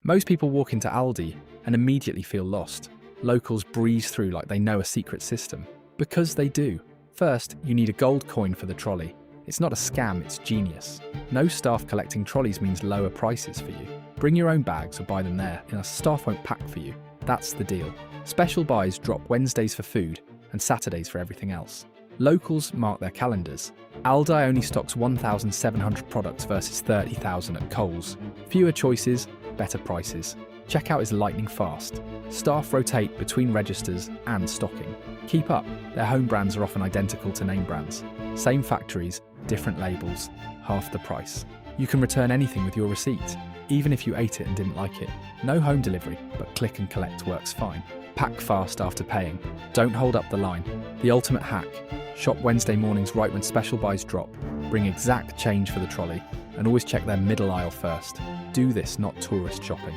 Most people walk into Aldi and immediately feel lost. Locals breeze through like they know a secret system. Because they do. First, you need a gold coin for the trolley. It's not a scam, it's genius. No staff collecting trolleys means lower prices for you. Bring your own bags or buy them there, and our staff won't pack for you. That's the deal. Special buys drop Wednesdays for food and Saturdays for everything else. Locals mark their calendars. Aldi only stocks 1,700 products versus 30,000 at Coles. Fewer choices, better prices. Checkout is lightning fast. Staff rotate between registers and stocking. Keep up, their home brands are often identical to name brands. Same factories, different labels, half the price. You can return anything with your receipt, even if you ate it and didn't like it. No home delivery, but click and collect works fine. Pack fast after paying. Don't hold up the line. The ultimate hack. Shop Wednesday mornings right when special buys drop. Bring exact change for the trolley, and always check their middle aisle first. Do this, not tourist shopping.